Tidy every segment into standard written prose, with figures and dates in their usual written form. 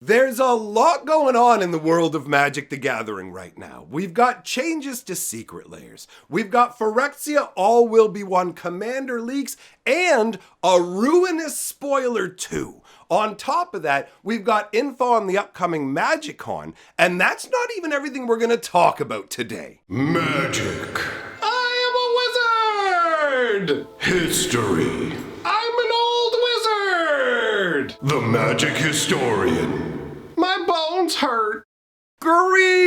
There's a lot going on in the world of Magic the Gathering right now. We've got changes to secret layers. We've got Phyrexia All Will Be One Commander leaks and a ruinous spoiler too. On top of that, we've got info on the upcoming MagicCon, and that's not even everything we're going to talk about today. Magic. I am a wizard! History. I'm an old wizard! The Magic Historian. My bones hurt. Greetings,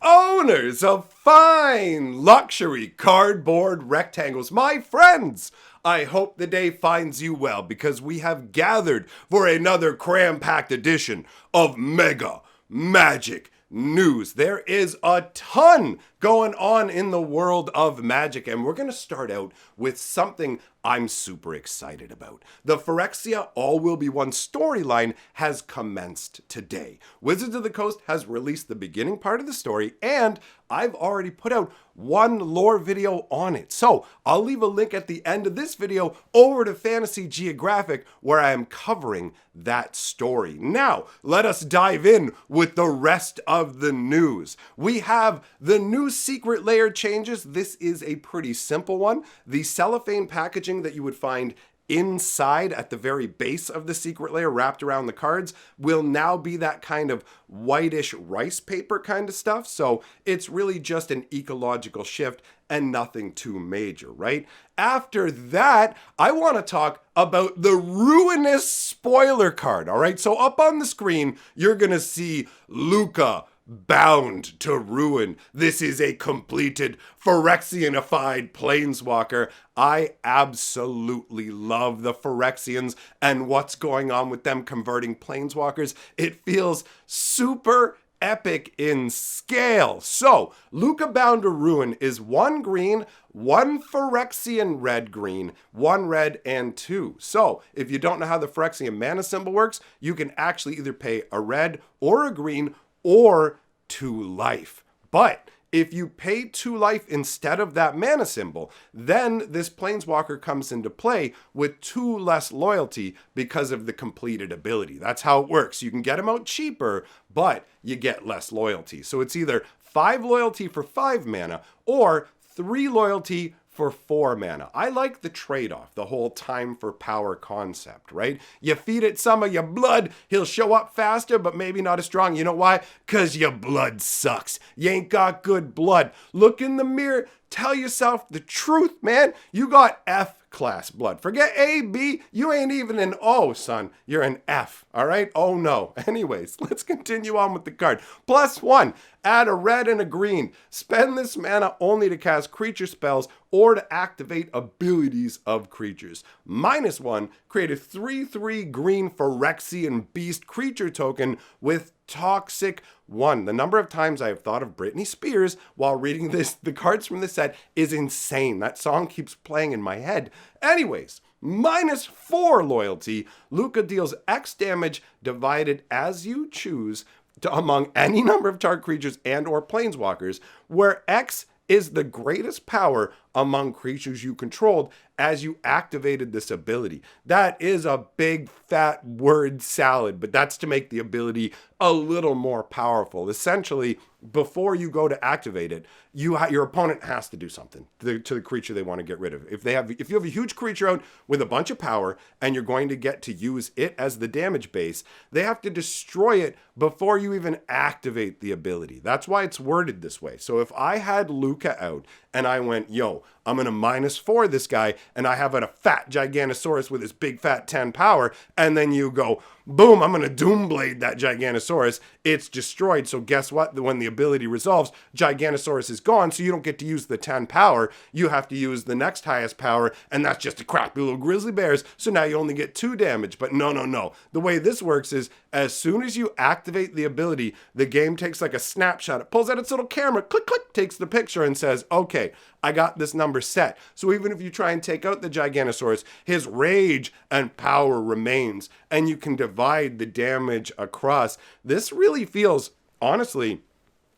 owners of fine luxury cardboard rectangles, my friends. I hope the day finds you well because we have gathered for another cram-packed edition of Mega Magic News. There is a ton going on in the world of Magic, and we're going to start out with something I'm super excited about. The Phyrexia All Will Be One storyline has commenced today. Wizards of the Coast has released the beginning part of the story, and I've already put out one lore video on it. So I'll leave a link at the end of this video over to Fantasy Geographic where I am covering that story. Now, let us dive in with the rest of the news. We have the new secret layer changes. This is a pretty simple one. The cellophane packaging that you would find inside at the very base of the secret layer wrapped around the cards will now be that kind of whitish rice paper kind of stuff. So it's really just an ecological shift and nothing too major, right? After that, I want to talk about the ruinous spoiler card, all right? So up on the screen, you're going to see Luca bound to ruin. This is a completed Phyrexianified planeswalker. I absolutely love the Phyrexians and what's going on with them converting planeswalkers. It feels super epic in scale. So, Luca Bound to Ruin is 1 green, 1 Phyrexian red-green, 1 red, and 2. So, if you don't know how the Phyrexian mana symbol works, you can actually either pay a red or a green or 2 life. But if you pay 2 life instead of that mana symbol, then this planeswalker comes into play with 2 less loyalty because of the completed ability. That's how it works. You can get him out cheaper, but you get less loyalty. So it's either 5 loyalty for 5 mana or 3 loyalty for 4 mana. I like the trade-off, the whole time for power concept, right? You feed it some of your blood, he'll show up faster, but maybe not as strong. You know why? Because your blood sucks. You ain't got good blood. Look in the mirror, tell yourself the truth, man. You got F-class blood. Forget A, B, you ain't even an O, son. You're an F, all right? Oh no. Anyways, let's continue on with the card. +1, add a red and a green. Spend this mana only to cast creature spells or to activate abilities of creatures. -1, create a 3/3 green Phyrexian beast creature token with Toxic 1. The number of times I have thought of Britney Spears while reading the cards from this set is insane. That song keeps playing in my head. Anyways, -4 loyalty. Luca deals X damage divided as you choose among any number of target creatures and or planeswalkers, where X is the greatest power among creatures you controlled as you activated this ability. That is a big fat word salad, but that's to make the ability a little more powerful. Essentially, before you go to activate it, your opponent has to do something to the creature they want to get rid of. If you have a huge creature out with a bunch of power and you're going to get to use it as the damage base, they have to destroy it before you even activate the ability. That's why it's worded this way. So if I had Luca out and I went, yo, I'm going to -4 this guy, and I have a fat Giganosaurus with his big fat 10 power, and then you go, boom, I'm going to Doomblade that Giganosaurus, it's destroyed. So guess what? When the ability resolves, Giganosaurus is gone, so you don't get to use the 10 power. You have to use the next highest power, and that's just a crappy little grizzly bears, so now you only get 2 damage. But no. The way this works is, as soon as you activate the ability, the game takes like a snapshot. It pulls out its little camera, click, takes the picture and says, okay, I got this number set. So even if you try and take out the Giganosaurus, his rage and power remains, and you can divide the damage across. This really feels, honestly,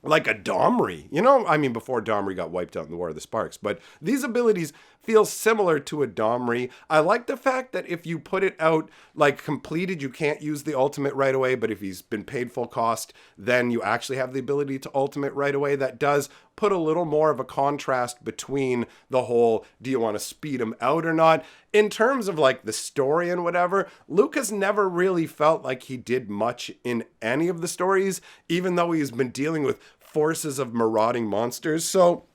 like a Domri. You know, I mean, before Domri got wiped out in the War of the Sparks. But these abilities feels similar to a Domri. I like the fact that if you put it out like completed, you can't use the ultimate right away, but if he's been paid full cost, then you actually have the ability to ultimate right away. That does put a little more of a contrast between the whole, do you want to speed him out or not? In terms of like the story and whatever, Luke has never really felt like he did much in any of the stories, even though he's been dealing with forces of marauding monsters. So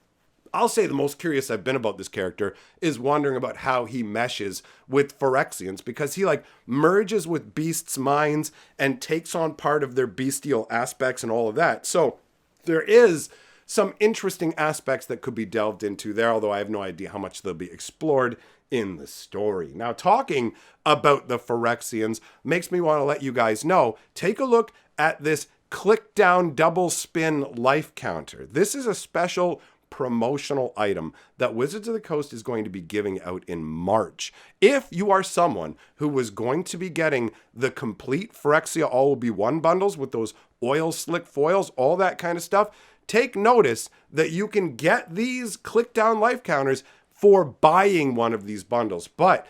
I'll say the most curious I've been about this character is wondering about how he meshes with Phyrexians, because he like merges with beasts' minds and takes on part of their bestial aspects and all of that. So there is some interesting aspects that could be delved into there, although I have no idea how much they'll be explored in the story. Now, talking about the Phyrexians makes me want to let you guys know, take a look at this click down double spin life counter. This is a special promotional item that Wizards of the Coast is going to be giving out in March. If you are someone who was going to be getting the complete Phyrexia All Will Be One bundles with those oil slick foils, all that kind of stuff, take notice that you can get these click down life counters for buying one of these bundles, but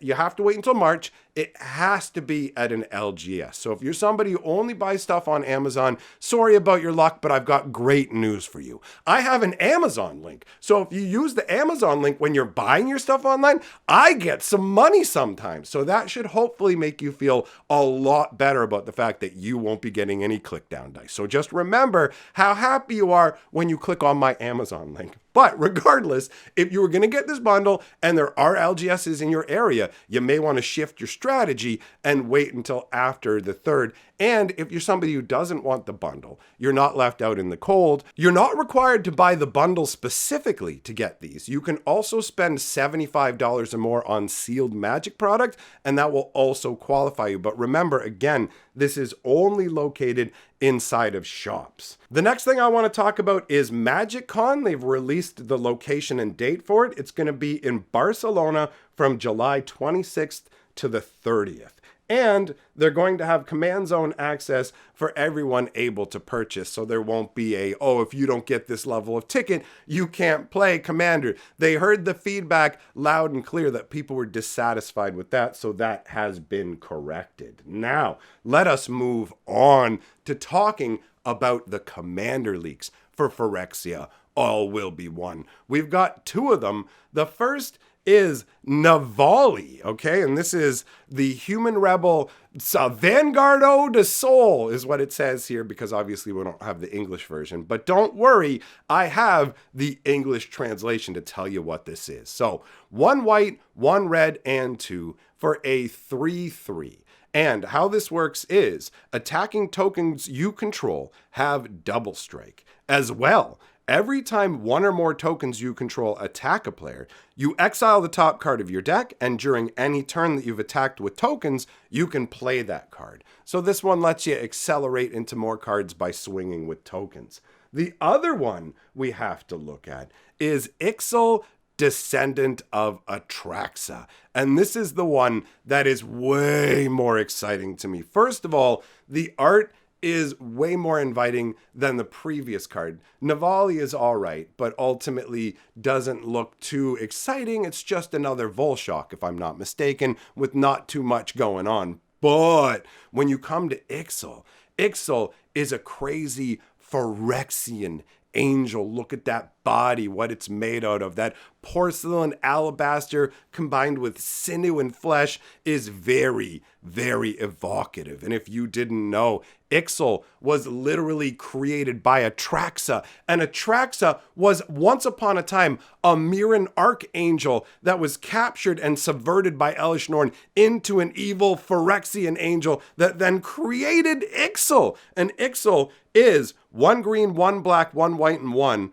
you have to wait until March. It has to be at an LGS. So if you're somebody who only buys stuff on Amazon, sorry about your luck, but I've got great news for you. I have an Amazon link. So if you use the Amazon link when you're buying your stuff online, I get some money sometimes. So that should hopefully make you feel a lot better about the fact that you won't be getting any click down dice. So just remember how happy you are when you click on my Amazon link. But regardless, if you were going to get this bundle and there are LGSs in your area, you may want to shift your strategy and wait until after the 3rd. And if you're somebody who doesn't want the bundle, you're not left out in the cold. You're not required to buy the bundle specifically to get these. You can also spend $75 or more on sealed Magic product, and that will also qualify you. But remember, again, this is only located inside of shops. The next thing I want to talk about is MagicCon. They've released the location and date for it. It's going to be in Barcelona from July 26th to the 30th. And they're going to have command zone access for everyone able to purchase. So there won't be if you don't get this level of ticket, you can't play Commander. They heard the feedback loud and clear that people were dissatisfied with that. So that has been corrected. Now, let us move on to talking about the Commander leaks for Phyrexia All Will Be One. We've got 2 of them. The first is Navali, okay? And this is the human rebel Vanguardo de Sol is what it says here, because obviously we don't have the English version. But don't worry, I have the English translation to tell you what this is. So 1 white, 1 red, and 2 for a 3/3. And how this works is attacking tokens you control have double strike. As well, every time 1 or more tokens you control attack a player, you exile the top card of your deck, and during any turn that you've attacked with tokens, you can play that card. So this one lets you accelerate into more cards by swinging with tokens. The other one we have to look at is Ixal, Descendant of Atraxa. And this is the one that is way more exciting to me. First of all, the art is way more inviting than the previous card. Navali is all right, but ultimately doesn't look too exciting. It's just another Volshock, if I'm not mistaken, with not too much going on. But when you come to Ixal, Ixal is a crazy Phyrexian angel. Look at that body, what it's made out of. That porcelain alabaster combined with sinew and flesh is very, very evocative. And if you didn't know, Ixal was literally created by Atraxa, and Atraxa was once upon a time a Mirran archangel that was captured and subverted by Elish Norn into an evil Phyrexian angel that then created Ixal. And Ixal is 1 green, 1 black, 1 white, and 1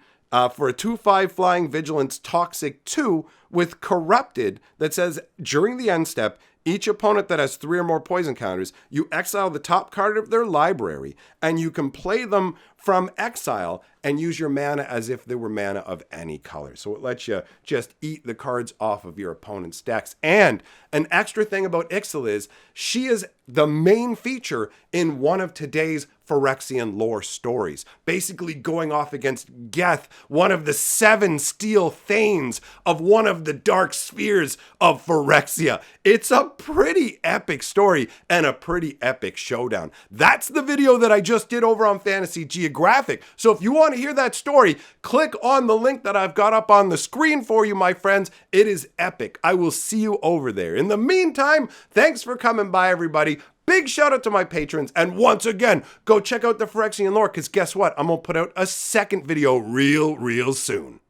for a 2/5 flying vigilance toxic 2 with corrupted that says during the end step, each opponent that has 3 or more poison counters, you exile the top card of their library, and you can play them from exile and use your mana as if they were mana of any color. So it lets you just eat the cards off of your opponent's decks. And an extra thing about Ixal is she is the main feature in one of today's Phyrexian lore stories, basically going off against Geth, one of the 7 steel thanes of one of the dark spheres of Phyrexia. It's a pretty epic story and a pretty epic showdown. That's the video that I just did over on Fantasy Geographic. So if you want to hear that story, click on the link that I've got up on the screen for you, my friends. It is epic. I will see you over there. In the meantime, thanks for coming by, everybody. Big shout out to my patrons, and once again, go check out the Phyrexian lore, because guess what? I'm going to put out a second video real soon.